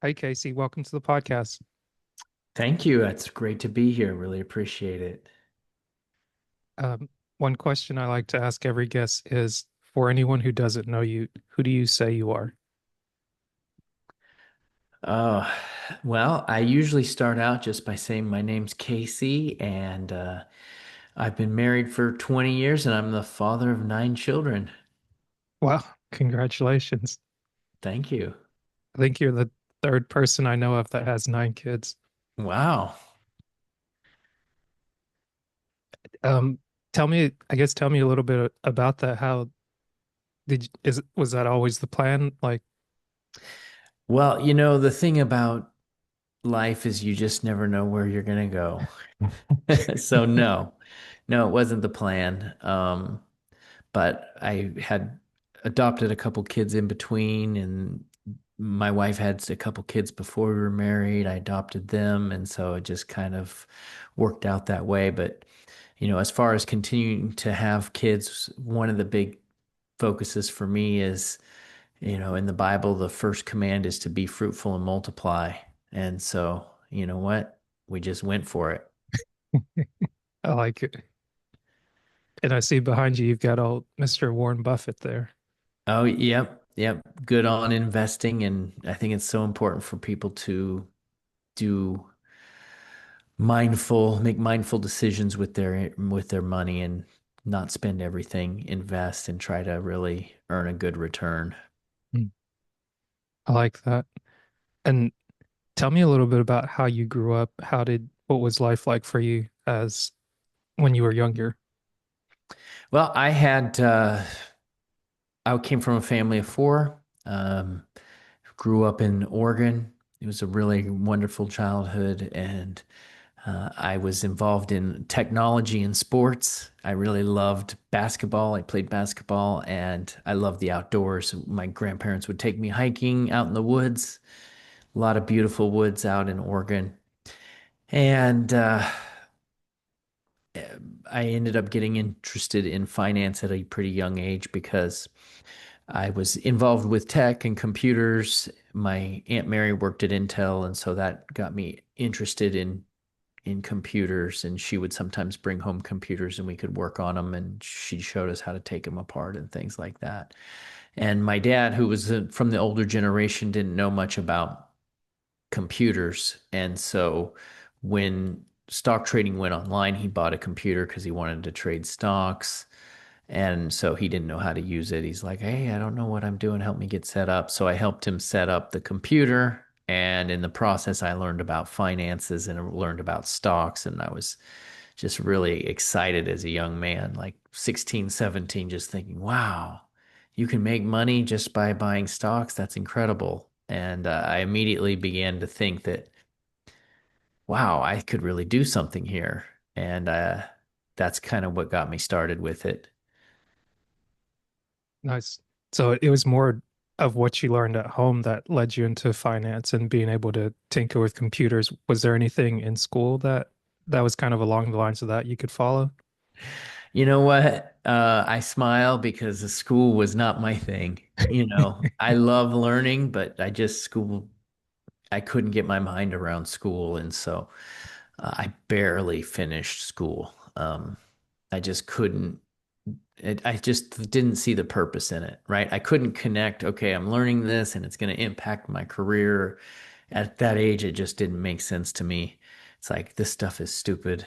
Hi, Casey. Welcome to the podcast. Thank you. It's great to be here. Really appreciate it. Um, One question I like to ask every guest is for anyone who doesn't know you, who do you say you are? Oh, well, I usually start out just by saying my name's Casey, and I've been married for 20 years, and I'm the father of 9 children. Wow, congratulations. Thank you. I think you're the third person I know of that has 9 kids. Wow. Um, tell me a little bit about that. How was that always the plan? Like, Well, the thing about life is you just never know where you're gonna go. So no, it wasn't the plan. But I had adopted a couple kids in between, and my wife had a couple kids before we were married. I adopted them, and so it just kind of worked out that way. But, as far as continuing to have kids, one of the big focuses for me is, in the Bible, the first command is to be fruitful and multiply. And so, you know what? We just went for it. I like it. And I see behind you, you've got old Mr. Warren Buffett there. Oh, yep, yep. Good on investing, and I think it's so important for people to do make mindful decisions with their money and not spend everything, invest and try to really earn a good return. Mm, I like that. And tell me a little bit about how you grew up. What was life like for you as when you were younger? Well, I came from a family of four. Grew up in Oregon. It was a really wonderful childhood, and I was involved in technology and sports. I really loved basketball. I played basketball and I loved the outdoors. My grandparents would take me hiking out in the woods, a lot of beautiful woods out in Oregon. And I ended up getting interested in finance at a pretty young age because I was involved with tech and computers. My Aunt Mary worked at Intel, and so that got me interested in computers, and she would sometimes bring home computers and we could work on them, and she showed us how to take them apart and things like that. And my dad, who was from the older generation, didn't know much about computers, and so when stock trading went online, he bought a computer because he wanted to trade stocks. And so he didn't know how to use it. He's like, "Hey, I don't know what I'm doing. Help me get set up." So I helped him set up the computer. And in the process, I learned about finances and I learned about stocks. And I was just really excited as a young man, like 16, 17, just thinking, wow, you can make money just by buying stocks. That's incredible. And I immediately began to think that, wow, I could really do something here. And that's kind of what got me started with it. Nice. So it was more of what you learned at home that led you into finance and being able to tinker with computers. Was there anything in school that was kind of along the lines of that you could follow? You know what? I smile because the school was not my thing. I love learning, but I couldn't get my mind around school. And so I barely finished school. I just couldn't, I just didn't see the purpose in it, right? I couldn't connect, okay, I'm learning this and it's going to impact my career. At that age, it just didn't make sense to me. It's like, this stuff is stupid.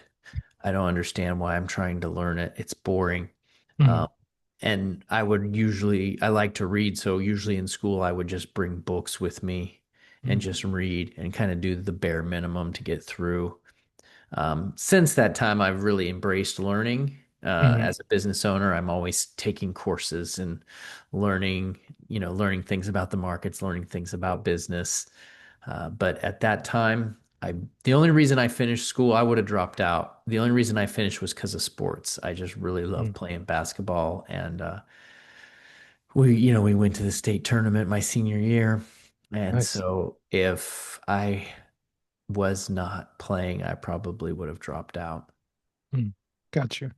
I don't understand why I'm trying to learn it. It's boring. Mhm. Um, and I like to read. So usually in school, I would just bring books with me and Mhm. just read and kind of do the bare minimum to get through. Since that time, I've really embraced learning. Mhm. As a business owner, I'm always taking courses and learning, learning things about the markets, learning things about business. But at that time, the only reason I finished school, I would have dropped out. The only reason I finished was because of sports. I just really Mhm. loved playing basketball, and we went to the state tournament my senior year. And Nice. so if I was not playing, I probably would have dropped out. Mhm. Gotcha.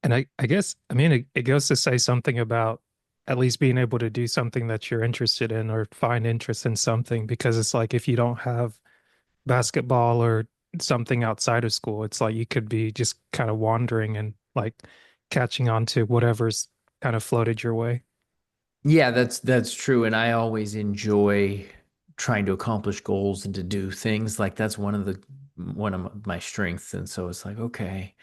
And I guess, I mean, it goes to say something about at least being able to do something that you're interested in or find interest in something, because it's like if you don't have basketball or something outside of school, it's like you could be just kind of wandering and like catching on to whatever's kind of floated your way. Yeah, that's true. And I always enjoy trying to accomplish goals and to do things. Like that's one of my strengths. And so it's like, okay,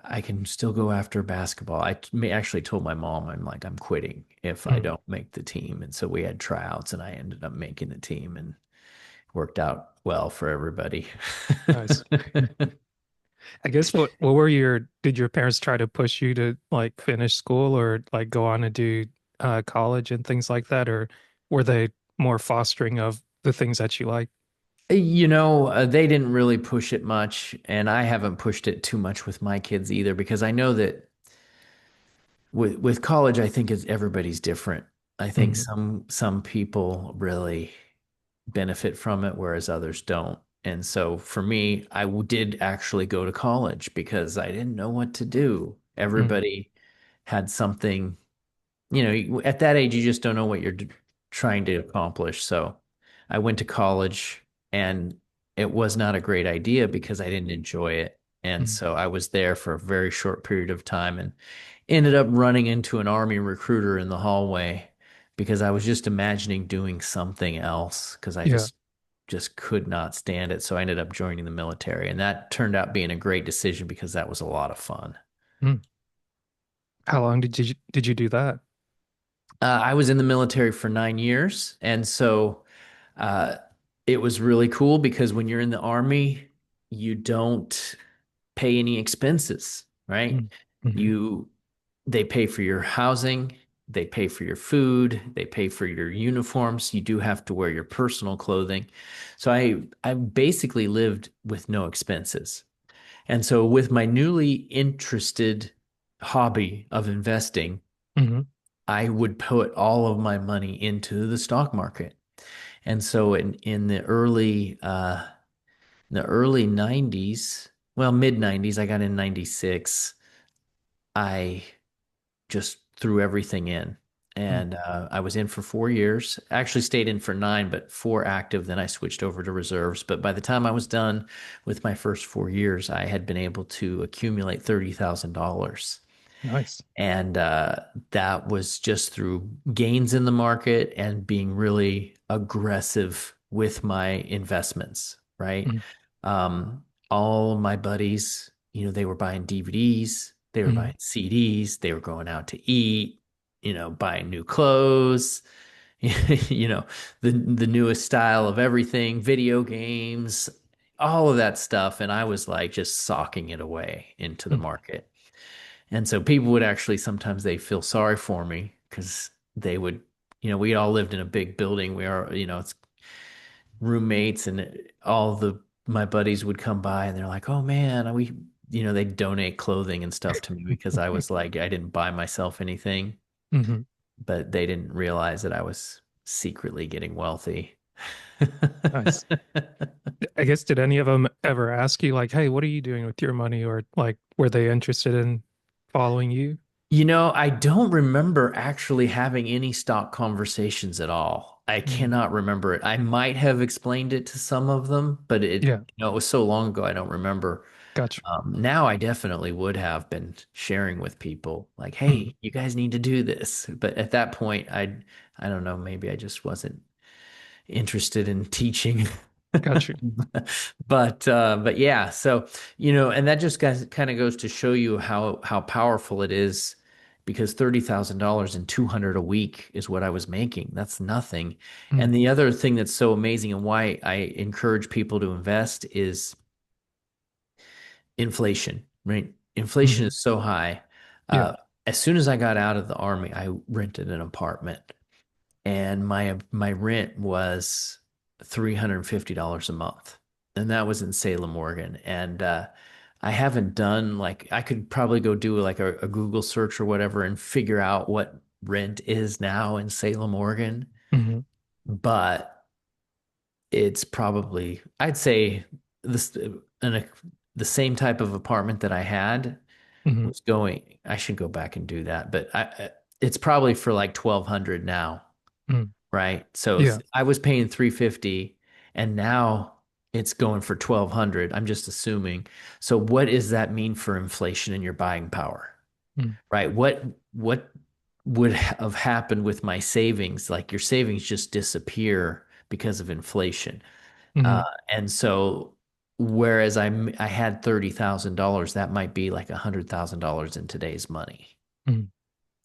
I can still go after basketball. Actually told my mom, I'm like, I'm quitting if I Mm, don't make the team. And so we had tryouts and I ended up making the team and worked out well for everybody. nice. I guess what were did your parents try to push you to like finish school or like go on and do college and things like that, or were they more fostering of the things that you like? They didn't really push it much, and I haven't pushed it too much with my kids either because I know that with college, I think everybody's different. I think Hmm. some people really benefit from it, whereas others don't. And so for me, did actually go to college because I didn't know what to do. Mm, Everybody had something, at that age, you just don't know what you're trying to accomplish. So I went to college and it was not a great idea because I didn't enjoy it. And mm, so I was there for a very short period of time and ended up running into an army recruiter in the hallway because I was just imagining doing something else because I yeah. just could not stand it. So I ended up joining the military and that turned out being a great decision because that was a lot of fun. Mm. How long did you do that? I was in the military for 9 years, and so uh, it was really cool because when you're in the army, you don't pay any expenses, right? Mm, hmm. You They pay for your housing, they pay for your food, they pay for your uniforms. You do have to wear your personal clothing. So I basically lived with no expenses. And so with my newly interested hobby of investing, Hmm. I would put all of my money into the stock market. And so in the early 90s, well, mid 90s, I got in 96. I just threw everything in. Mm, And I was in for 4 years. Actually stayed in for nine, but four active. Then I switched over to reserves. But by the time I was done with my first 4 years, I had been able to accumulate $30,000. nice. And that was just through gains in the market and being really aggressive with my investments, right? Mm, All of my buddies, they were buying DVDs, they were mm, buying CDs, they were going out to eat, buying new clothes, you know, the newest style of everything, video games, all of that stuff. And I was like just socking it away into the mm. market. And so people would actually sometimes they feel sorry for me because they would, we all lived in a big building. We are, it's roommates and all the my buddies would come by and they're like, "Oh man, they donate clothing and stuff to me because I was like I didn't buy myself anything, Hmm. but they didn't realize that I was secretly getting wealthy." Nice. I guess did any of them ever ask you like, "Hey, what are you doing with your money?" Or like, were they interested in following you? I don't remember actually having any stock conversations at all. I Mm, cannot remember it. I might have explained it to some of them, but yeah, it was so long ago, I don't remember. gotcha. Now I definitely would have been sharing with people like, Mm, "Hey, you guys need to do this." But at that point, I don't know, maybe I just wasn't interested in teaching. got you. But yeah, so and that just kind of goes to show you how powerful it is because $30,000 and 200 a week is what I was making. That's nothing. Mm, And the other thing that's so amazing and why I encourage people to invest is inflation, right? Inflation hmm. is so high. Yeah. Uh, as soon as I got out of the army, I rented an apartment and my rent was $350 a month. And that was in Salem, Oregon. And I haven't done like I could probably go do like a Google search or whatever and figure out what rent is now in Salem, Oregon. Hmm. But it's probably I'd say this in the same type of apartment that I had Hmm. was going. I should go back and do that, but it's probably for like 1200 now, Mm. right? So Yeah. I was paying 350 and now it's going for 1200. I'm just assuming. So what does that mean for inflation and your buying power? Mm. Right? What would have happened with my savings? Like your savings just disappear because of inflation. Uh, Hmm. and so whereas I had $30,000, that might be like $100,000 in today's money. Mm.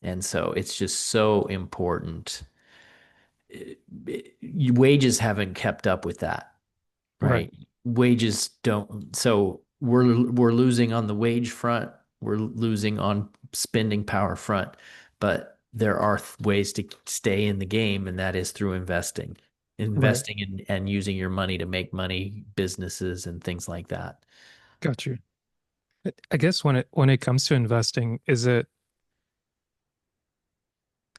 And so it's just so important. Wages haven't kept up with that, Right. right? Wages don't. So we're losing on the wage front. We're losing on spending power front, but there are ways to stay in the game, and that is through investing, Right. investing and using your money to make money, businesses and things like that. Got you. I guess when it comes to investing, is it,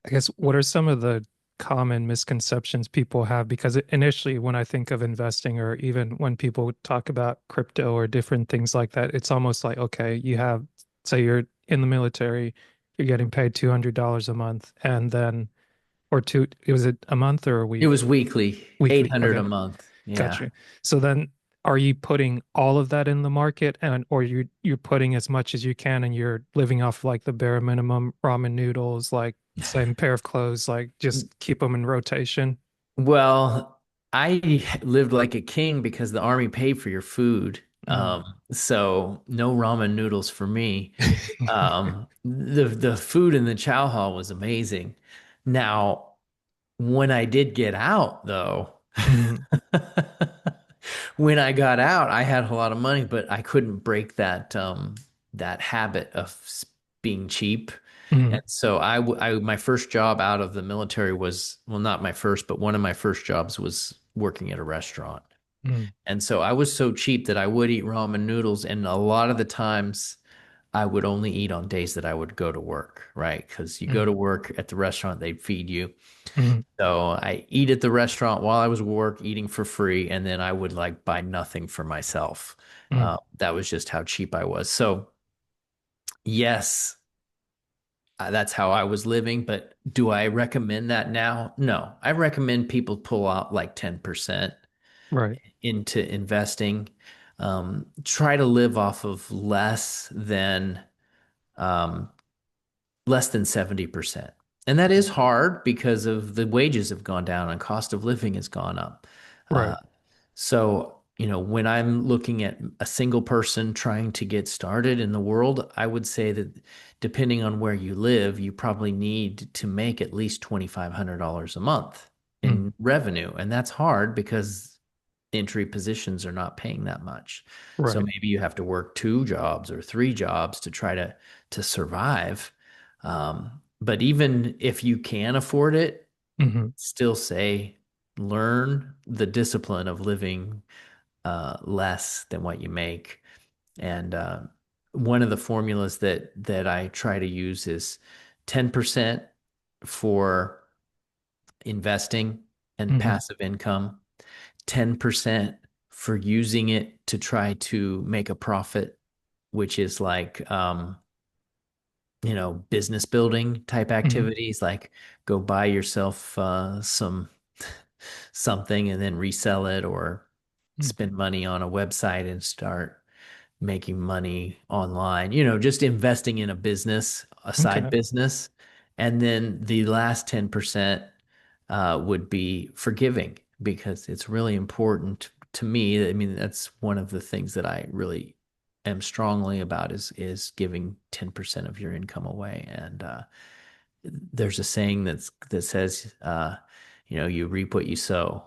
I guess, what are some of the common misconceptions people have? Because initially, when I think of investing, or even when people talk about crypto or different things like that, it's almost like, okay, you have, say you're in the military, you're getting paid $200 a month, and then, or two, was it a month or a It week? was weekly, Weekly. 800 Okay, a month. got Yeah. you. So then, are you putting all of that in the market, and or you're putting as much as you can, and you're living off like the bare minimum, ramen noodles, like same pair of clothes, like just keep them in rotation? Well, I lived like a king because the army paid for your food. Mm. So no ramen noodles for me. The food in the chow hall was amazing. Now, when I did get out, though, Mhm. when I got out, I had a lot of money, but I couldn't break that habit of being cheap. And Mhm. so my first job out of the military was, well, not my first, but one of my first jobs was working at a restaurant. Mhm. And so I was so cheap that I would eat ramen noodles, and a lot of the times I would only eat on days that I would go to work, right? Because you go Mhm. to work at the restaurant, they feed you. Mhm. So I eat at the restaurant while I was at work, eating for free, and then I would like buy nothing for myself. Mhm. That was just how cheap I was. So yes, that's how I was living. But do I recommend that now? No, I recommend people pull out like 10% Right. into investing. Try to live off of um, less than 70%. And that is hard because of the wages have gone down and cost of living has gone up. Uh, Right. so, when I'm looking at a single person trying to get started in the world, I would say that depending on where you live, you probably need to make at least $2,500 a month Mhm. in revenue. And that's hard because entry positions are not paying that much. So Right. maybe you have to work two jobs or three jobs to try to survive. But even if you can afford it, Mhm. still say learn the discipline of living less than what you make. And one of the formulas that I try to use is 10% for investing and Mhm. passive income, 10% for using it to try to make a profit, which is like business building type Mhm. activities, like go buy yourself something and then resell it, or Mhm. spend money on a website and start making money online, just investing in a business, a side Okay. business. And then the last 10% would be forgiving because it's really important to me. I mean, that's one of the things that I really am strongly about is giving 10% of your income away. And there's a saying that says, you reap what you sow,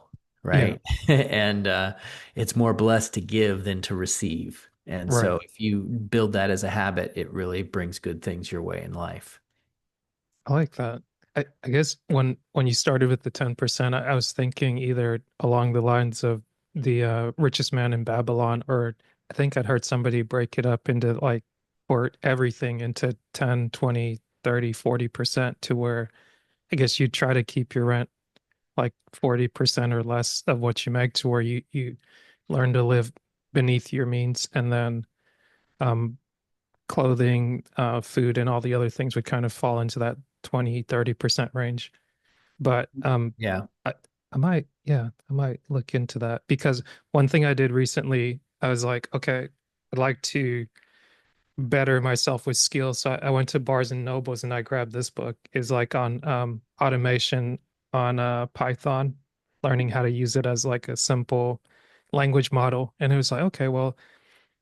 Yeah. right? And it's more blessed to give than to receive. And Right. so if you build that as a habit, it really brings good things your way in life. I like that. I guess when you started with the 10%, I was thinking either along the lines of the richest man in Babylon, or I think I'd heard somebody break it up into like, or everything into 10, 20, 30, 40%, to where I guess you try to keep your rent like 40% or less of what you make, to where you learn to live beneath your means, and then um clothing, food, and all the other things would kind of fall into that 20-30% range. But Yeah. I, I might, yeah, I might look into that because one thing I did recently, I was like, okay, I'd like to better myself with skills. So I went to Barnes and Nobles and I grabbed this book. Is like on automation on Python, learning how to use it as like a simple language model. And it was like, okay, well,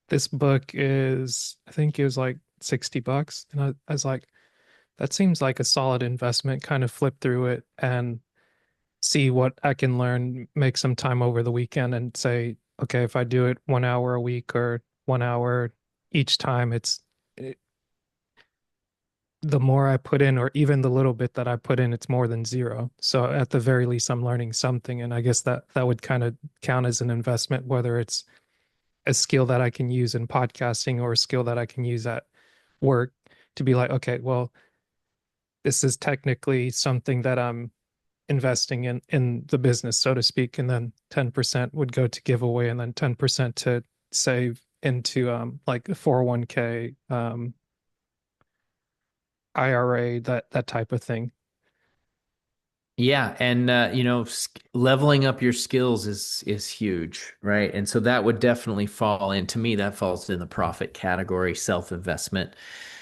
this book is, I think it was like $60. And I was like, that seems like a solid investment. Kind of flip through it and see what I can learn, make some time over the weekend and say, okay, if I do it 1 hour a week or 1 hour each time, it, the more I put in, or even the little bit that I put in, it's more than zero. So at the very least, I'm learning something. And I guess that would kind of count as an investment, whether it's a skill that I can use in podcasting or a skill that I can use at work to be like, okay, well, this is technically something that I'm investing in the business, so to speak, and then 10% would go to giveaway and then 10% to save into like a 401k, IRA, that type of thing. Yeah, and leveling up your skills is huge, right? And so that would definitely fall in, to me, that falls in the profit category, self-investment.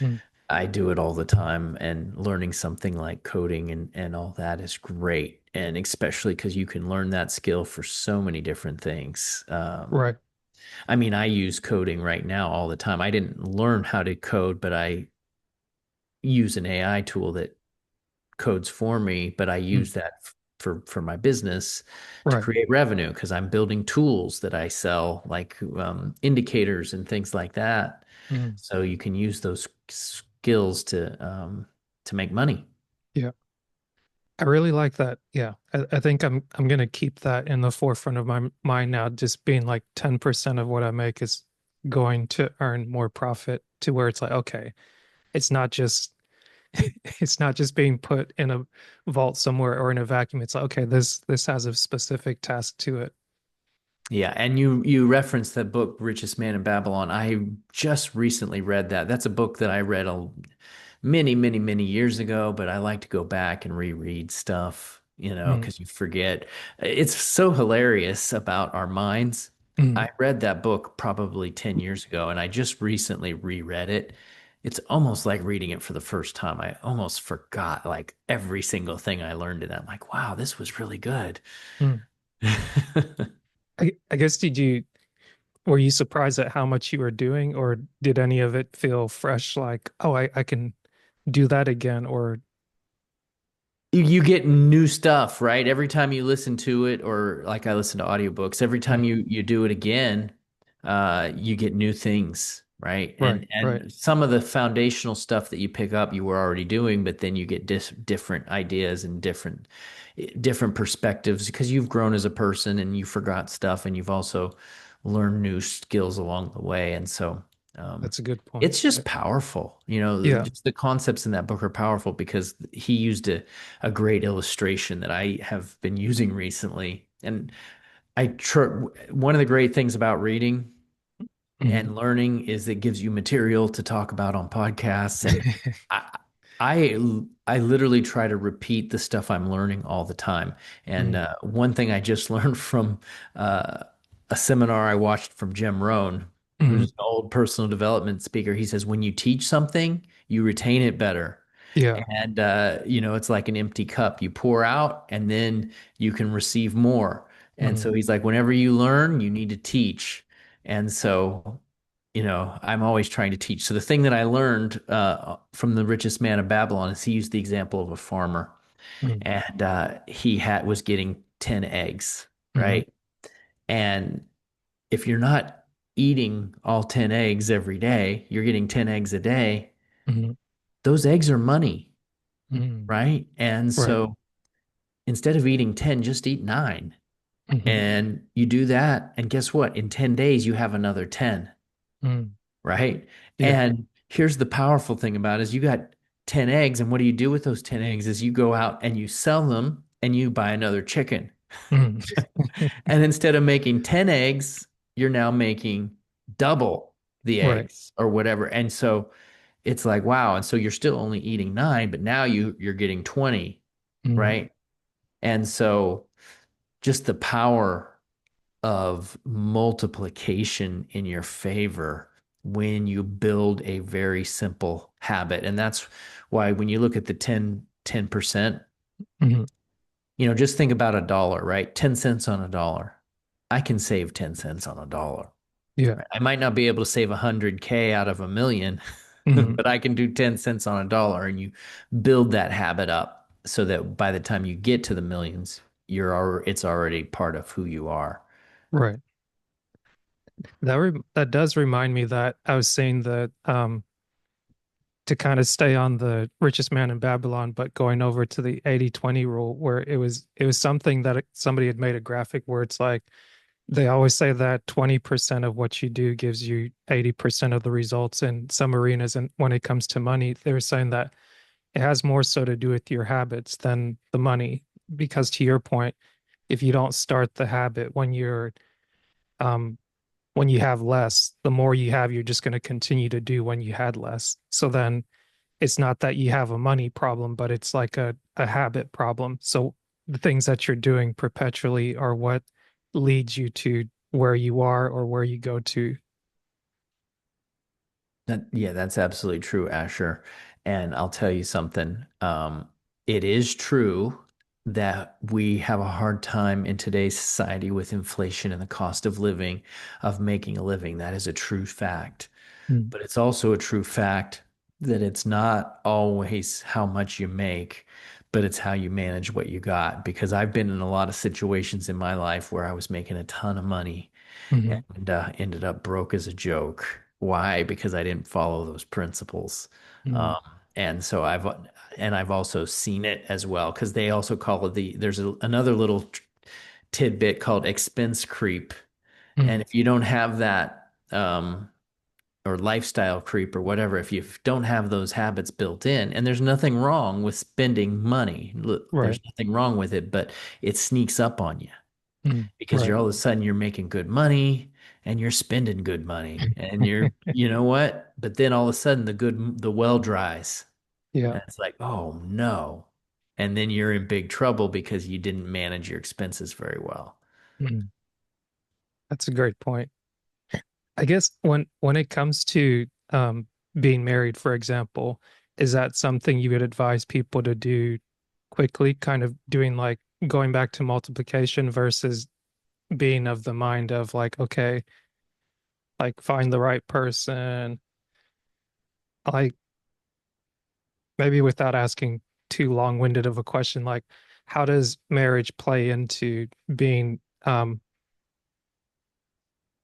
Mm, I do it all the time, and learning something like coding and all that is great. And especially because you can learn that skill for so many different things. right. I mean, I use coding right now all the time. I didn't learn how to code, but I use an AI tool that codes for me, but I Mm, use that for my business to right. create revenue because I'm building tools that I sell, like indicators and things like that. Mm, So you can use those skills to make money. yeah. I really like that. Yeah. I think I'm gonna keep that in the forefront of my mind now, just being like 10% of what I make is going to earn more profit to where it's like, okay, it's not just it's not just being put in a vault somewhere or in a vacuum. It's like, okay, this has a specific task to it. Yeah, and you referenced that book, Richest Man in Babylon. I just recently read that. That's a book that I read many, many, many years ago, but I like to go back and reread stuff, Mm, because you forget. It's so hilarious about our minds. mm. I read that book probably 10 years ago, and I just recently reread it. It's almost like reading it for the first time. I almost forgot like every single thing I learned in it. I'm like, wow, this was really good. Mm. I guess were you surprised at how much you were doing, or did any of it feel fresh, like, oh, I can do that again, or You get new stuff, right? Every time you listen to it, or like I listen to audiobooks, every time Mm, you do it again, you get new things, right? right, right. And some of the foundational stuff that you pick up, you were already doing, but then you get different ideas and different perspectives because you've grown as a person and you forgot stuff, and you've also learned new skills along the way. And so, um, That's a good point. it's just powerful. Yeah. Just the concepts in that book are powerful because he used a great illustration that I have been using recently. And one of the great things about reading Mhm. and learning is it gives you material to talk about on podcasts. And I, I literally try to repeat the stuff I'm learning all the time. And Mm, one thing I just learned from uh, a seminar I watched from Jim Rohn, who's mhm. an old personal development speaker. He says, when you teach something, you retain it better. Yeah. And, it's like an empty cup. You pour out and then you can receive more. And Mm, so he's like, whenever you learn, you need to teach. And so, I'm always trying to teach. So the thing that I learned from the richest man of Babylon is he used the example of a farmer, mm, and he was getting 10 eggs, mhm, right? And if you're not eating all 10 eggs every day, you're getting 10 eggs a day. mhm, Those eggs are money, mhm. right? And Right. so instead of eating 10, just eat nine. Mhm. And you do that. And guess what? In 10 days, you have another 10. Mm. Right? Yeah. And here's the powerful thing about it is you got 10 eggs, and what do you do with those 10 eggs is you go out and you sell them and you buy another chicken. Mm. And instead of making 10 eggs, you're now making double the Right. eggs or whatever. And so it's like, wow. And so you're still only eating nine, but now you're getting 20, Mm, right? And so just the power of multiplication in your favor when you build a very simple habit. And that's why when you look at the 10%, mhm. just think about a dollar, right? 10 cents on a dollar. I can save 10 cents on a dollar. Yeah. Right? I might not be able to save 100K out of a million, Mhm. but I can do 10 cents on a dollar, and you build that habit up so that by the time you get to the millions, it's already part of who you are. Right. That does remind me that I was saying that to kind of stay on the richest man in Babylon, but going over to the 80/20 rule where it was something that somebody had made a graphic where it's like they always say that 20% of what you do gives you 80% of the results in some arenas. And when it comes to money, they were saying that it has more so to do with your habits than the money. Because to your point, if you don't start the habit um when you have less, the more you have, you're just going to continue to do when you had less. So then it's not that you have a money problem, but it's like a habit problem. So the things that you're doing perpetually are what leads you to where you are or where you go to. Yeah, that's absolutely true, Asher. And I'll tell you something. It is true that we have a hard time in today's society with inflation and the cost of living, of making a living. That is a true fact. Mm, But it's also a true fact that it's not always how much you make, but it's how you manage what you got. Because I've been in a lot of situations in my life where I was making a ton of money mhm, and ended up broke as a joke. Why? Because I didn't follow those principles. mm, Um, and so I've also seen it as well because they also call it there's another little tidbit called expense creep. And mm. if you don't have that, or lifestyle creep or whatever, if you don't have those habits built in, and there's nothing wrong with spending money, there's Right. nothing wrong with it, but it sneaks up on you Mm, because you're right. all of a sudden you're making good money and you're spending good money and you know what? But then all of a sudden the well dries Yeah. and it's like, oh no. And then you're in big trouble because you didn't manage your expenses very well. Mm. That's a great point. I guess when it comes to being married, for example, is that something you would advise people to do quickly, kind of doing like going back to multiplication versus being of the mind of like, okay, like find the right person, like maybe without asking too long-winded of a question, like how does marriage play into being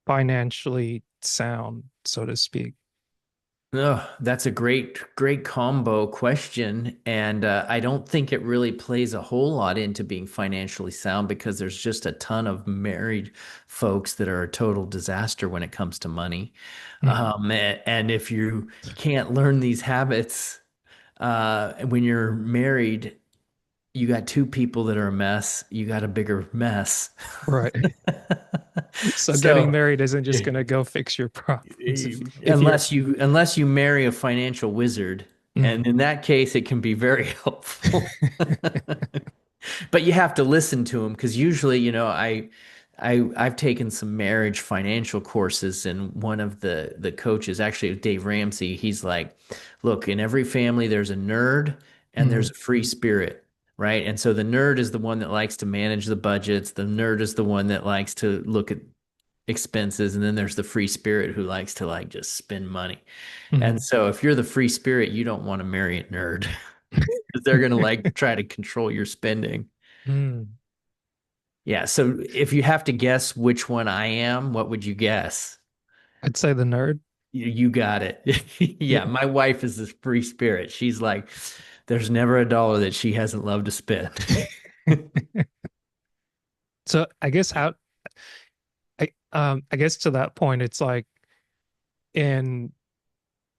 financially sound, so to speak? Oh, that's a great combo question. And I don't think it really plays a whole lot into being financially sound because there's just a ton of married folks that are a total disaster when it comes to money. Mm, And if you can't learn these habits when you're married, you got two people that are a mess, you got a bigger mess. right. So getting So, married isn't just going to go fix your problems if you're unless you marry a financial wizard, and mm. in that case it can be very helpful. But you have to listen to him because usually, I've taken some marriage financial courses, and one of the coaches, actually Dave Ramsey, he's like, look, in every family there's a nerd and there's Mm. a free spirit, right? And so the nerd is the one that likes to manage the budgets. The nerd is the one that likes to look at expenses, and then there's the free spirit who likes to like just spend money. And Mm. so if you're the free spirit, you don't want to marry a nerd because they're going to like try to control your spending. Mm. Yeah. So if you have to guess which one I am, what would you guess? I'd say the nerd. You got it. Yeah. Yeah. My wife is this free spirit. She's like, there's never a dollar that she hasn't loved to spend. So I guess I guess to that point it's like in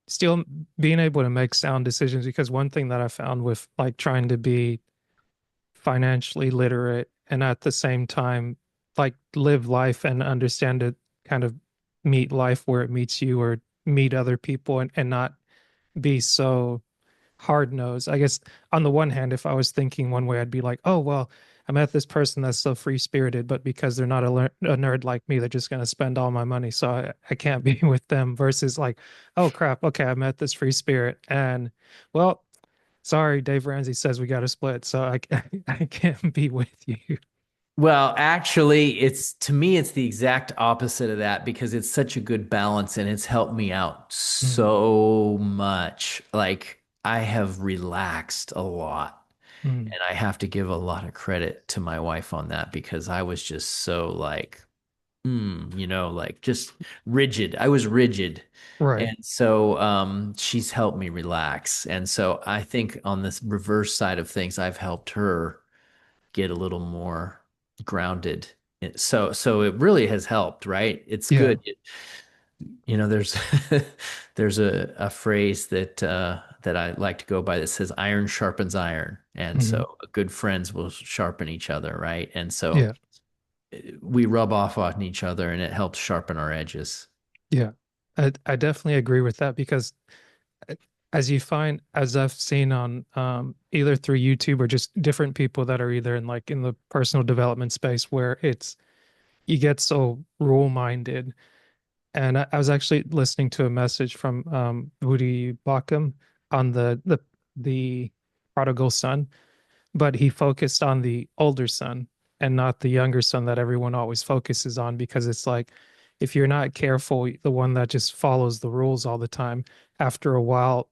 still being able to make sound decisions, because one thing that I found with like trying to be financially literate and at the same time like live life and understand it, kind of meet life where it meets you or meet other people and not be so hard nosed. I guess on the one hand, if I was thinking one way, I'd be like, oh, well, I met this person that's so free spirited, but because they're not a nerd like me, they're just going to spend all my money. So I can't be with them versus like, oh, crap. Okay. I met this free spirit. And well, sorry, Dave Ramsey says we got to split. So I can't be with you. Well, actually, it's to me, it's the exact opposite of that because it's such a good balance and it's helped me out Mm, so much. Like, I have relaxed a lot. mm, And I have to give a lot of credit to my wife on that because I was just so like, like just rigid. I was rigid. right. And so she's helped me relax. And so I think on this reverse side of things, I've helped her get a little more grounded. So it really has helped, right? It's Yeah. good. There's there's a phrase that I like to go by that says iron sharpens iron. And Hmm. so good friends will sharpen each other, right? And so Yeah. we rub off on each other and it helps sharpen our edges. Yeah. I definitely agree with that because uh, as you find, as I've seen on either through YouTube or just different people that are either in like in the personal development space where it's you get so rule minded. And I was actually listening to a message from Woody Bauckham on the prodigal son, but he focused on the older son and not the younger son that everyone always focuses on because it's like if you're not careful, the one that just follows the rules all the time, after a while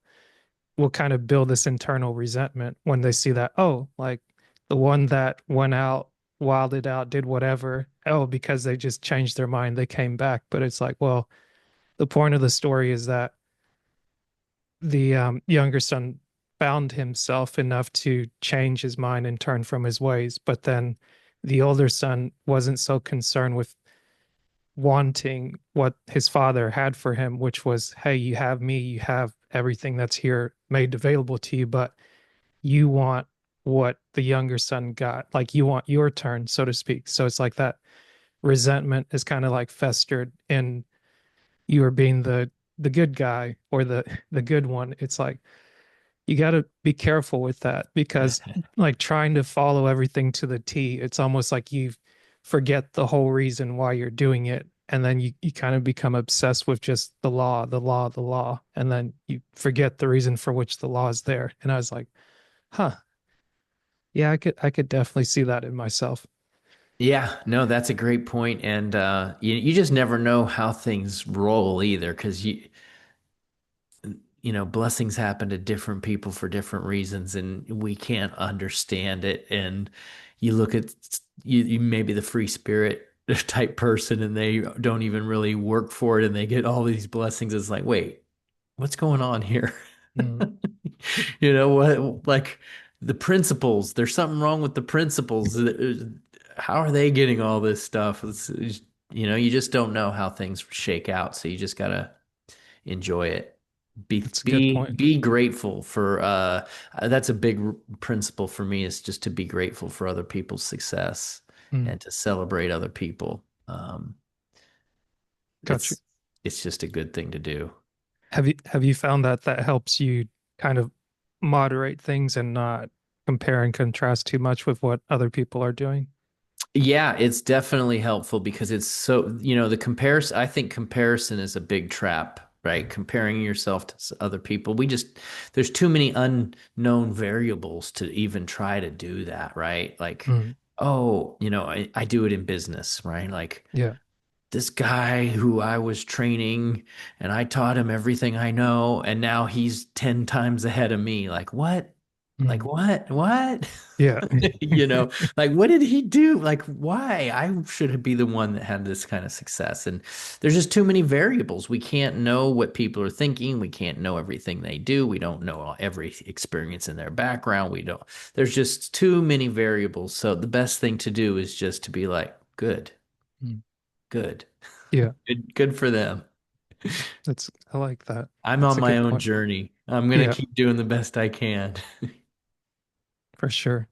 will kind of build this internal resentment when they see that, oh, like the one that went out, wilded out, did whatever, oh, because they just changed their mind, they came back. But it's like, well, the point of the story is that the younger son found himself enough to change his mind and turn from his ways. But then the older son wasn't so concerned with wanting what his father had for him, which was, hey, you have me, you have everything that's here made available to you, but you want what the younger son got. Like you want your turn, so to speak. So it's like that resentment is kind of like festered in you are being the good guy or the good one. It's like you got to be careful with that because like trying to follow everything to the T, it's almost like you forget the whole reason why you're doing it. And then you kind of become obsessed with just the law, the law, the law. And then you forget the reason for which the law is there. And I was like, huh, yeah, I could definitely see that in myself. Yeah, no, that's a great point. And you just never know how things roll either, because blessings happen to different people for different reasons, and we can't understand it. And you look at you maybe the free spirit type person, and they don't even really work for it, and they get all these blessings. It's like, wait, what's going on here? Mm, You know what? Like the principles, there's something wrong with the principles. How are they getting all this stuff? You just don't know how things shake out, so you just gotta enjoy it. Be that's a good be point. be grateful for that's a big principle for me is just to be grateful for other people's success Mm, and to celebrate other people. got you. It's just a good thing to do. Have you found that that helps you kind of moderate things and not compare and contrast too much with what other people are doing? Yeah, it's definitely helpful because it's so, the comparison, I think comparison is a big trap, right? Comparing yourself to other people. There's too many unknown variables to even try to do that, right? Like, Mm, oh, I do it in business, right? Like, yeah. this guy who I was training and I taught him everything I know, and now he's 10 times ahead of me. Like, what? Like, Mm, what? What? yeah. You know, like, what did he do? Like, why? I should be the one that had this kind of success. And there's just too many variables. We can't know what people are thinking. We can't know everything they do. We don't know every experience in their background. There's just too many variables. So the best thing to do is just to be like, good, Mm, good. yeah. Good for them. I like that. I'm That's on a my good own point. journey. I'm gonna Yeah, keep doing the best I can. for sure.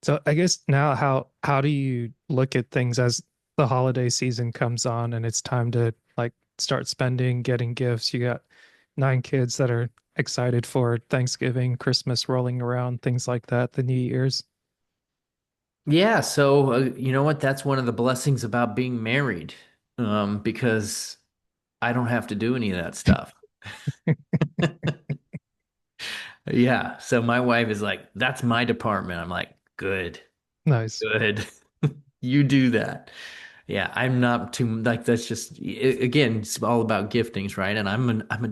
So I guess now how do you look at things as the holiday season comes on and it's time to like start spending, getting gifts? You got 9 kids that are excited for Thanksgiving, Christmas rolling around, things like that, the New Year's. Yeah, so you know what? That's one of the blessings about being married, because I don't have to do any of that stuff. Yeah, so my wife is like, "That's my department." I'm like, "Good, Nice. good, you do that." Yeah, I'm not too like that's just again, it's all about giftings, right? And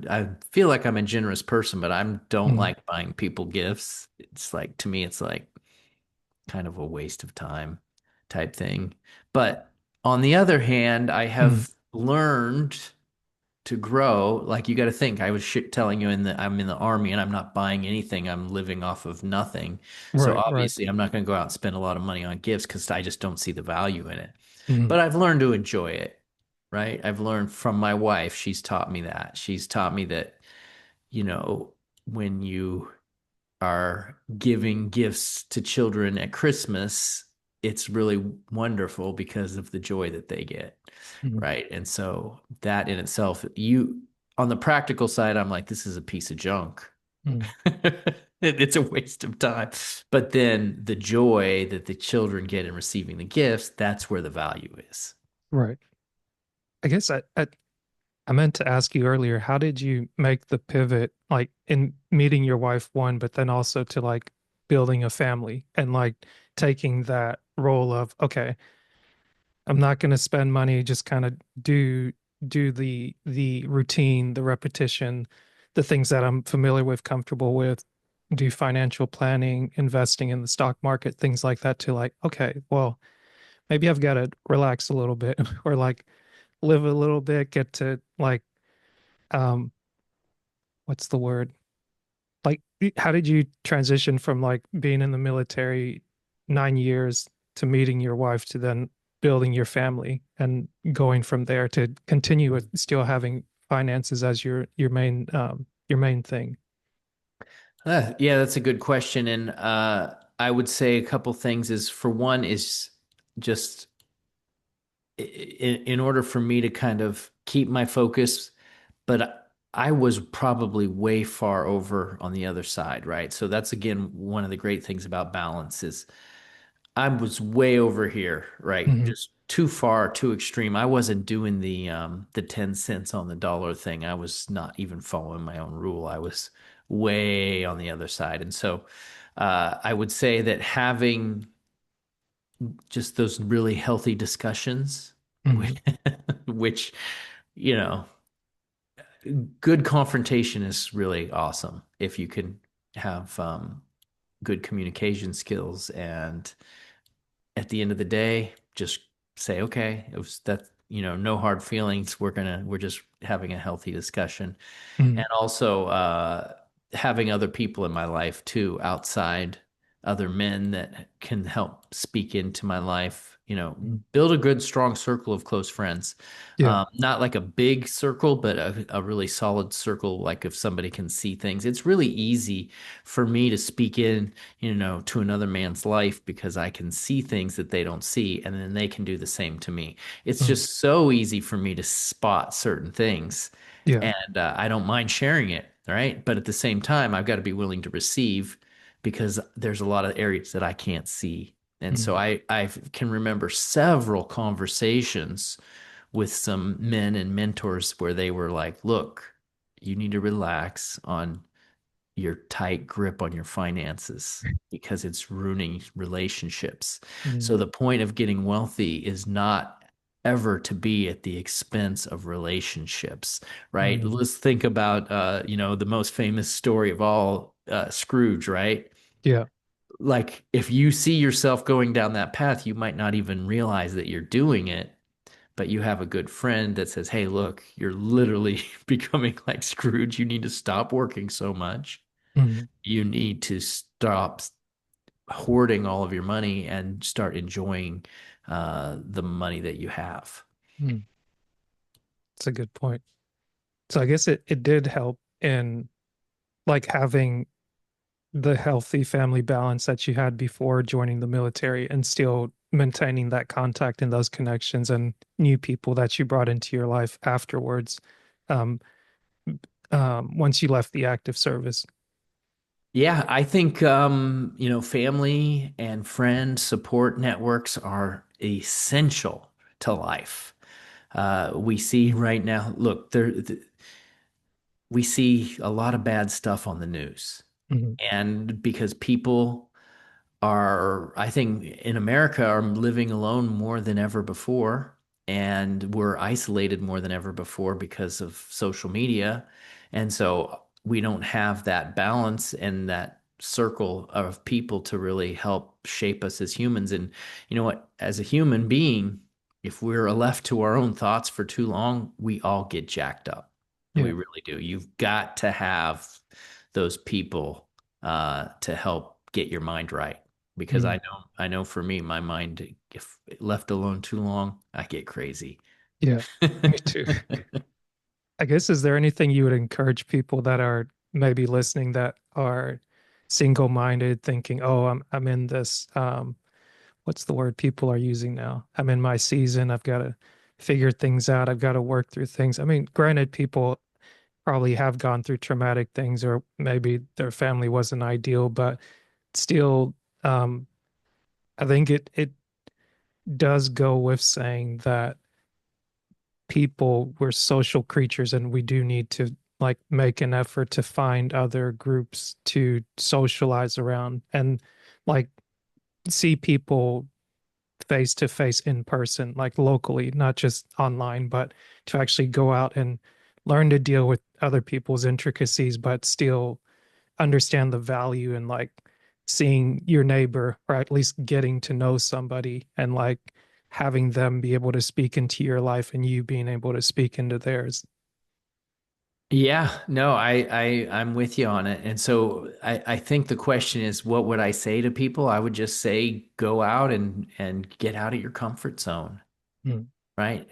I feel like I'm a generous person, but I don't Mm, like buying people gifts. It's like to me, it's like kind of a waste of time type thing. But on the other hand, I mm. have learned to grow. Like you got to think, I was telling you I'm in the army and I'm not buying anything. I'm living off of nothing. So Right, right. obviously, I'm not going to go out and spend a lot of money on gifts because I just don't see the value in it. Mm, But I've learned to enjoy it, right? I've learned from my wife. She's taught me that. She's taught me that, you know, when you are giving gifts to children at Christmas, it's really wonderful because of the joy that they get, mm, right? And so that in itself, you on the practical side, I'm like, this is a piece of junk. mm. It's a waste of time. But then the joy that the children get in receiving the gifts, that's where the value is. Right. I guess I meant to ask you earlier, how did you make the pivot, like in meeting your wife, one, but then also to like building a family and like taking that role of, okay, I'm not going to spend money, just kind of do the routine, the repetition, the things that I'm familiar with, comfortable with, do financial planning, investing in the stock market, things like that to like, okay, well, maybe I've got to relax a little bit or like live a little bit, get to like um what's the word? Like how did you transition from like being in the military 9 years to meeting your wife to then building your family and going from there to continue with still having finances as your main thing? Yeah, that's a good question. And I would say a couple things is for one is just in order for me to kind of keep my focus, but I was probably way far over on the other side, right? So that's again one of the great things about balance is I was way over here, right? Hmm. Just too far, too extreme. I wasn't doing the 10 cents on the dollar thing. I was not even following my own rule. I was way on the other side. And so I would say that having just those really healthy discussions, Hmm. which, you know, good confrontation is really awesome if you can have good communication skills and at the end of the day, just say, okay, it was that, no hard feelings. We're just having a healthy discussion. Hmm. And also having other people in my life too, outside other men that can help speak into my life, build a good, strong circle of close friends. Yeah. Not like a big circle, but a really solid circle. Like if somebody can see things, it's really easy for me to speak in, to another man's life because I can see things that they don't see, and then they can do the same to me. It's Mm. just so easy for me to spot certain things Yeah. and I don't mind sharing it, right? But at the same time, I've got to be willing to receive because there's a lot of areas that I can't see. And so Mm. I can remember several conversations with some men and mentors where they were like, look, you need to relax on your tight grip on your finances because it's ruining relationships. Mm. So the point of getting wealthy is not ever to be at the expense of relationships, right? Mm. Let's think about the most famous story of all, Scrooge, right? Yeah. Like if you see yourself going down that path, you might not even realize that you're doing it, but you have a good friend that says, "Hey, look, you're literally becoming like Scrooge. You need to stop working so much. Mm. You need to stop hoarding all of your money and start enjoying the money that you have." Mm. It's a good point. So I guess it did help in like having the healthy family balance that you had before joining the military and still maintaining that contact and those connections and new people that you brought into your life afterwards. Um, once you left the active service? Yeah, I think family and friend support networks are essential to life. We see right now, look, we see a lot of bad stuff on the news. Hmm. And because people are, I think in America, are living alone more than ever before. And we're isolated more than ever before because of social media. And so we don't have that balance and that circle of people to really help shape us as humans. And you know what? As a human being, if we're left to our own thoughts for too long, we all get jacked up. And we Yeah. really do. You've got to have those people to help get your mind right because Mm. I know for me, my mind, if left alone too long, I get crazy. Yeah. Me too. I guess, is there anything you would encourage people that are maybe listening that are single-minded, thinking, "Oh, I'm in this what's the word people are using now? I'm in my season. I've got to figure things out. I've got to work through things." I mean, granted, people probably have gone through traumatic things, or maybe their family wasn't ideal, but still, um, I think it does go with saying that we're social creatures, and we do need to like make an effort to find other groups to socialize around and like see people face to face in person, like locally, not just online, but to actually go out and learn to deal with other people's intricacies, but still understand the value in like seeing your neighbor, or at least getting to know somebody, and like having them be able to speak into your life and you being able to speak into theirs. Yeah, no, I'm with you on it. And so I think the question is, what would I say to people? I would just say, go out and get out of your comfort zone. Mm. Right?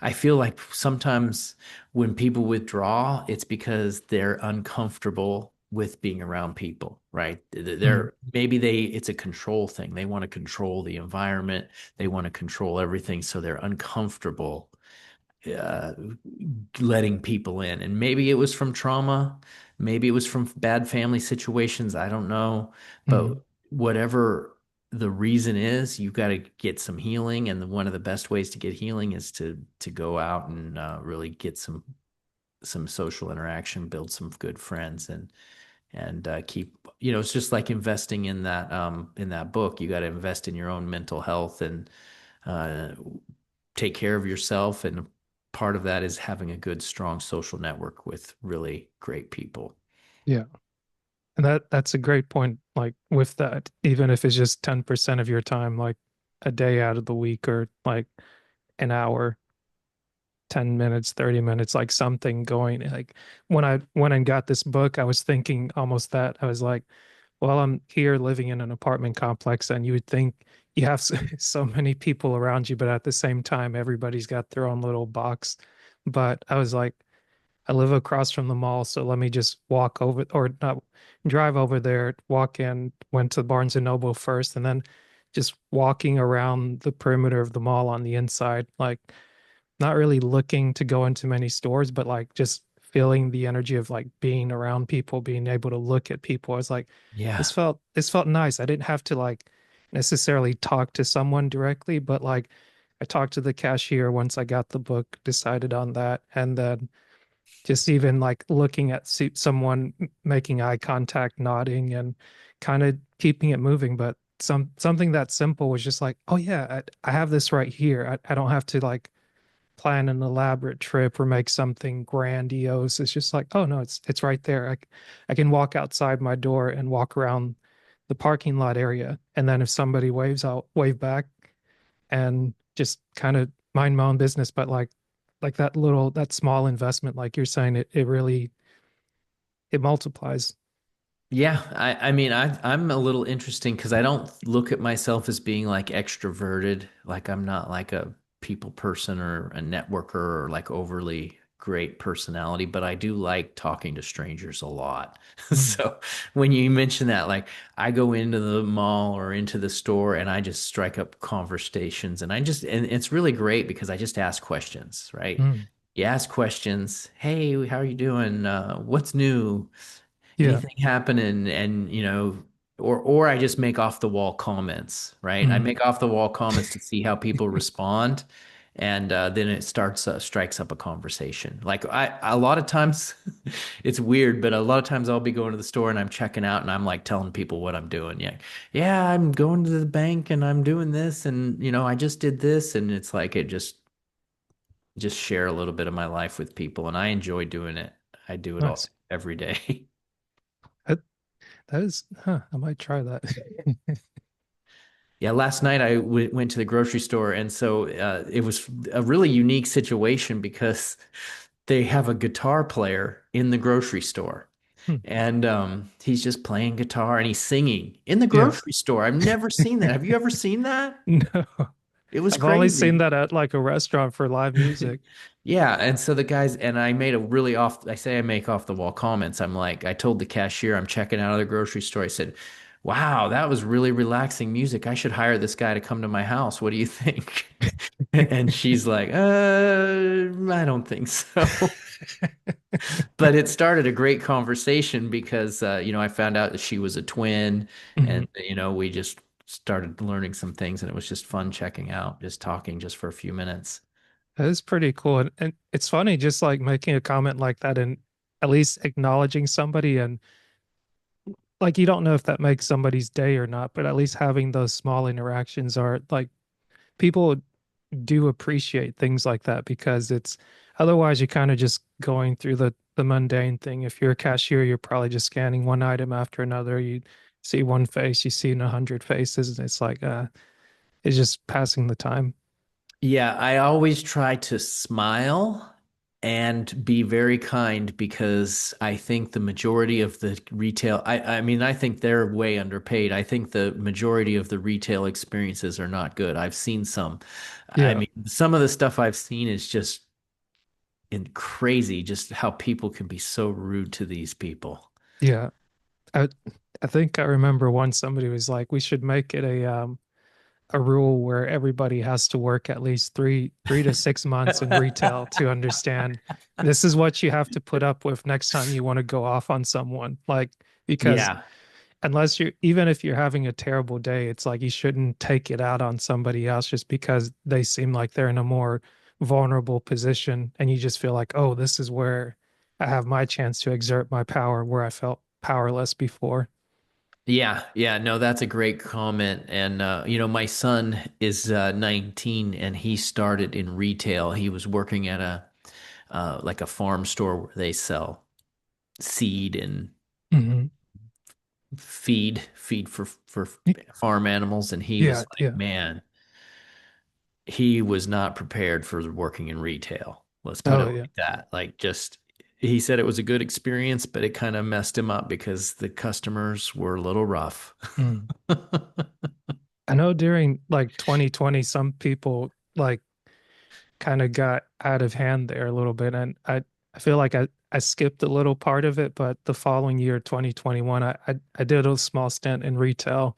I feel like sometimes when people withdraw, it's because they're uncomfortable with being around people, right? Mm. It's a control thing. They want to control the environment, they want to control everything, so they're uncomfortable uh, letting people in. And maybe it was from trauma, maybe it was from bad family situations. I don't know. Mm. But whatever the reason is, you've got to get some healing. And one of the best ways to get healing is to go out and really get some social interaction, build some good friends, and keep, it's just like investing in that book. You got to invest in your own mental health and uh, take care of yourself. And part of that is having a good, strong social network with really great people. Yeah. And that's a great point. Like with that, even if it's just 10% of your time, like a day out of the week, or like an hour, 10 minutes, 30 minutes, like something going. Like when I went and got this book, I was thinking almost that. I was like, well, I'm here living in an apartment complex, and you would think you have so many people around you, but at the same time, everybody's got their own little box. But I was like, I live across from the mall, so let me just walk over, or not drive over there, walk in, went to Barnes and Noble first, and then just walking around the perimeter of the mall on the inside, like not really looking to go into many stores, but like just feeling the energy of like being around people, being able to look at people. I was like, Yeah. this felt nice. I didn't have to like necessarily talk to someone directly, but like I talked to the cashier once I got the book, decided on that, and then just even like looking at someone making eye contact, nodding, and kind of keeping it moving. But something that simple was just like, oh yeah, I have this right here. I don't have to like plan an elaborate trip or make something grandiose. It's just like, oh no, it's right there. I can walk outside my door and walk around the parking lot area, and then if somebody waves, I'll wave back and just kind of mind my own business. But like that small investment, like you're saying, it really it multiplies. Yeah, I mean, I'm a little interesting because I don't look at myself as being like extroverted. Like I'm not like a people person or a networker or like overly great personality, but I do like talking to strangers a lot. Mm. So when you mention that, like I go into the mall or into the store and I just strike up conversations and and it's really great because I just ask questions, right? Mm. You ask questions. Hey, how are you doing? What's new? Yeah. Anything happening? And or I just make off the wall comments, right? I Mm. make off the wall comments to see how people respond, and then it starts strikes up a conversation. Like a lot of times, it's weird, but a lot of times I'll be going to the store and I'm checking out and I'm like telling people what I'm doing. Yeah, yeah, I'm going to the bank and I'm doing this, and I just did this, and it's like it just share a little bit of my life with people, and I enjoy doing it. I do it all Nice. every day. That, that is, huh, I might try that. Yeah, last night I went to the grocery store, and so it was a really unique situation because they have a guitar player in the grocery store, Hmm. and he's just playing guitar and he's singing in the Yeah. grocery store. I've never seen that. Have you ever seen that? No, It was I've only seen crazy. that at like a restaurant for live music. Yeah, and so the guys and I made a really off I say I make off the wall comments. I'm like, I told the cashier I'm checking out of the grocery store. I said, "Wow, that was really relaxing music. I should hire this guy to come to my house. What do you think?" And she's like, I don't think so." But it started a great conversation because I found out that she was a twin, and Mhm. we just started learning some things, and it was just fun checking out, just talking just for a few minutes. That is pretty cool. And it's funny just like making a comment like that and at least acknowledging somebody. And like, you don't know if that makes somebody's day or not, but at least having those small interactions are like people do appreciate things like that because it's otherwise you're kind of just going through the mundane thing. If you're a cashier, you're probably just scanning one item after another. You see one face, you see in 100 faces, and it's like it's just passing the time. Yeah, I always try to smile and be very kind because I think the majority of the retail, I mean, I think they're way underpaid. I think the majority of the retail experiences are not good. I've seen some. I Yeah, mean, some of the stuff I've seen is just crazy, just how people can be so rude to these people. yeah. I I think I remember once somebody was like, we should make it a rule where everybody has to work at least three to 6 months in retail to understand this is what you have to put up with next time you want to go off on someone. Like, because Yeah. unless you're even if you're having a terrible day, it's like you shouldn't take it out on somebody else just because they seem like they're in a more vulnerable position and you just feel like, oh, this is where I have my chance to exert my power where I felt powerless before. Yeah, yeah, no, that's a great comment. And my son is 19 and he started in retail. He was working at a like a farm store where they sell seed and Hmm. feed for farm animals. And he Yeah, was like, yeah. man, he was not prepared for working in retail. Let's put it Oh, yeah. like that. Like just he said it was a good experience, but it kind of messed him up because the customers were a little rough. Mm. I know during like 2020, some people like kind of got out of hand there a little bit. And I feel like I skipped a little part of it, but the following year, 2021, I did a small stint in retail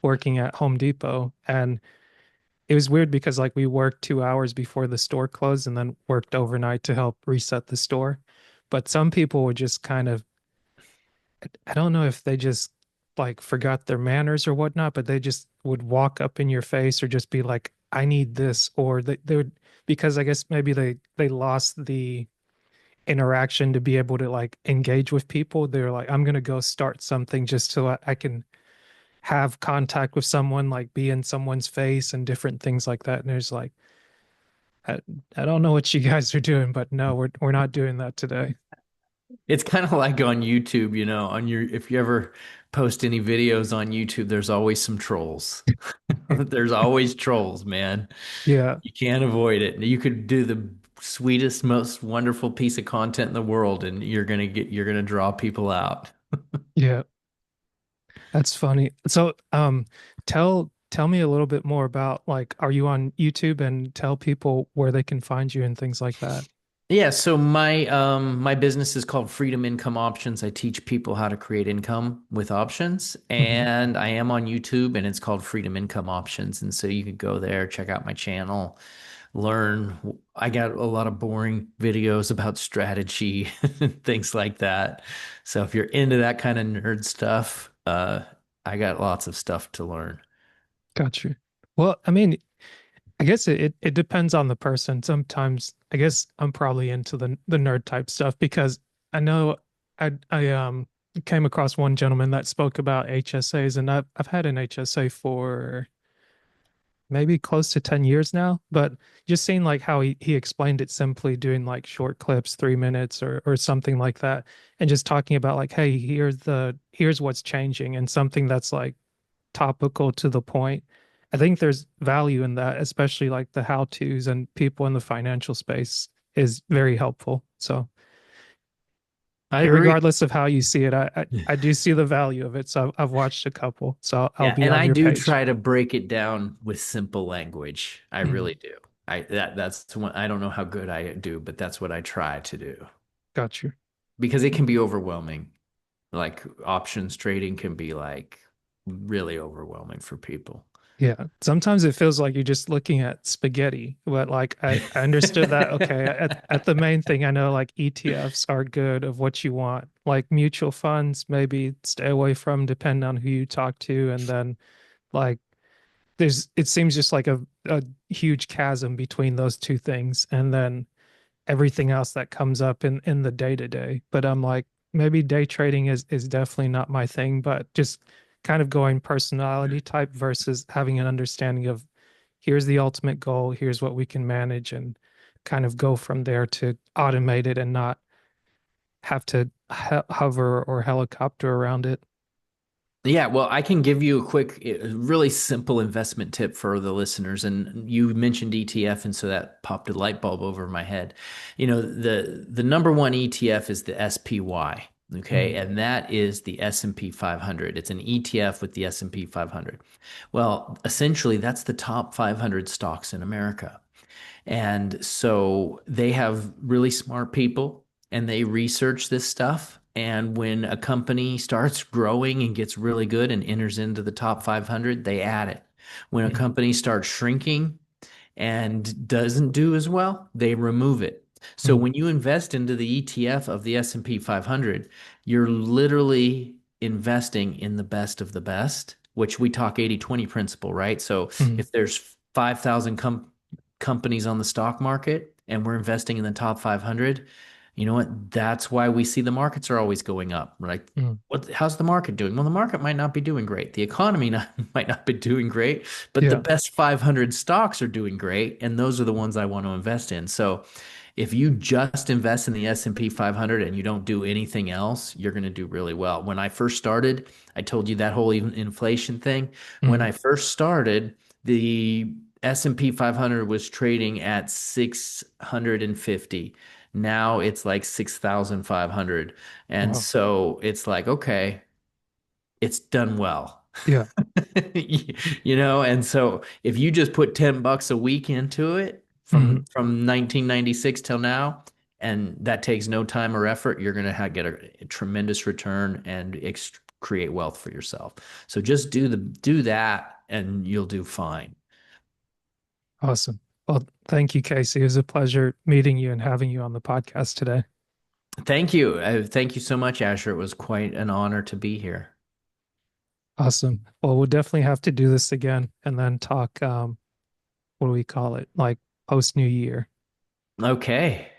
working at Home Depot. And it was weird because like we worked 2 hours before the store closed and then worked overnight to help reset the store. But some people would just kind of I don't know if they just like forgot their manners or whatnot, but they just would walk up in your face or just be like, I need this, or they would because I guess maybe they lost the interaction to be able to like engage with people. They're like, I'm gonna go start something just so I can have contact with someone, like be in someone's face and different things like that. And there's like, I, I don't know what you guys are doing, but no, we're not doing that today. It's kind of like on YouTube, on your if you ever post any videos on YouTube, there's always some trolls. There's always trolls, man. Yeah, You can't avoid it. You could do the sweetest, most wonderful piece of content in the world, and you're gonna draw people out. yeah. That's funny. So, tell me a little bit more about like, are you on YouTube and tell people where they can find you and things like that? Yeah, so my business is called Freedom Income Options. I teach people how to create income with options, Hmm. and I am on YouTube and it's called Freedom Income Options. And so you could go there, check out my channel. learn. I got a lot of boring videos about strategy and things like that. So if you're into that kind of nerd stuff, I got lots of stuff to learn. Got you. Well, I mean, I guess it depends on the person. Sometimes I guess I'm probably into the nerd type stuff because I know I came across one gentleman that spoke about HSAs, and I've had an HSA for maybe close to 10 years now, but just seeing like how he explained it simply, doing like short clips, 3 minutes or something like that, and just talking about like, hey, here's what's changing and something that's like topical to the point. I think there's value in that, especially like the how-tos and people in the financial space is very helpful. So I agree. regardless of how you see it, I do see the value of it. So I've watched a couple. So I'll Yeah, be and on I your do page. try to break it down with simple language. I Mhm. really do. That's one I don't know how good I do, but that's what I try to do Got you. because it can be overwhelming. Like options trading can be like really overwhelming for people. Yeah, sometimes it feels like you're just looking at spaghetti, but like I understood that. Okay, at the main thing, I know like ETFs are good of what you want. Like mutual funds, maybe stay away from, depending on who you talk to, and then like it seems just like a huge chasm between those two things, and then everything else that comes up in the day to day. But I'm like, maybe day trading is definitely not my thing, but just kind of going personality type versus having an understanding of here's the ultimate goal, here's what we can manage, and kind of go from there to automate it and not have to hover or helicopter around it. Yeah, well, I can give you a quick, really simple investment tip for the listeners. And you mentioned ETF, and so that popped a light bulb over my head. You know, the number one ETF is the SPY, Mm, okay, and that is the S&P 500. It's an ETF with the S&P 500. Well, essentially, that's the top 500 stocks in America. And so they have really smart people and they research this stuff. And when a company starts growing and gets really good and enters into the top 500, they add it. When a mm, company starts shrinking and doesn't do as well, they remove it. So mm, when you invest into the ETF of the S&P 500, you're literally investing in the best of the best, which we talk 80/20 principle, right? So mm, if there's 5,000 companies on the stock market and we're investing in the top 500, you know what? That's why we see the markets are always going up. Right? mm. How's the market doing? Well, the market might not be doing great. The economy might not be doing great, but the Yeah. best 500 stocks are doing great, and those are the ones I want to invest in. So, if you just invest in the S&P 500 and you don't do anything else, you're going to do really well. When I first started, I told you that whole inflation thing. When Mm, I first started, the S&P 500 was trading at 650. Now it's like 6,500. And wow. so it's like, okay, it's done well. Yeah. You know, and so if you just put $10 a week into it Mm, from 1996 till now, and that takes no time or effort, you're going to get a tremendous return and create wealth for yourself. So just do that and you'll do fine. awesome. Well, thank you, Casey. It was a pleasure meeting you and having you on the podcast today. Thank you. Thank you so much, Asher. It was quite an honor to be here. Awesome. Well, we'll definitely have to do this again and then talk, what do we call it? Like post New Year. Okay.